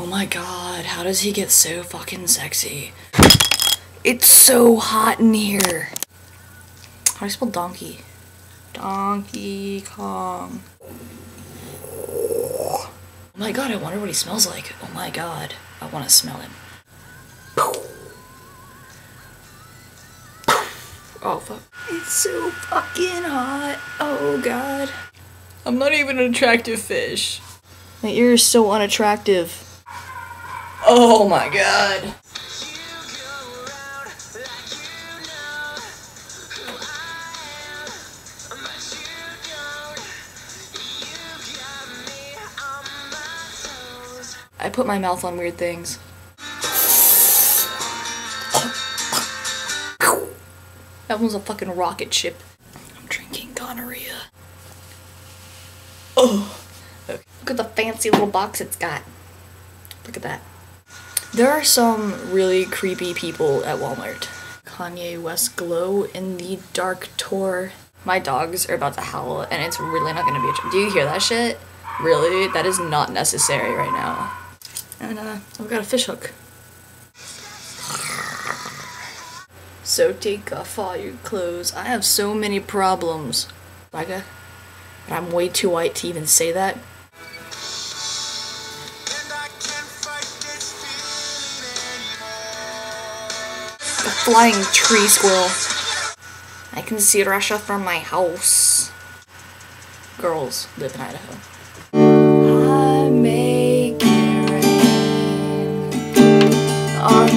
Oh my god, how does he get so fucking sexy? It's so hot in here. How do you spell donkey? Donkey Kong. Oh my god, I wonder what he smells like. Oh my god, I want to smell him. Oh fuck. It's so fucking hot. Oh god. I'm not even an attractive fish. My ear is so unattractive. Oh my god. I put my mouth on weird things. That one's a fucking rocket ship. I'm drinking gonorrhea. Oh. Okay. Look at the fancy little box it's got. Look at that. There are some really creepy people at Walmart. Kanye West glow in the dark tour. My dogs are about to howl and it's really not gonna be a... Do you hear that shit? Really? That is not necessary right now. And I've got a fish hook. So take off all your clothes. I have so many problems. But I'm way too white to even say that. A flying tree squirrel. I can see Russia from my house. Girls live in Idaho. I make it rain on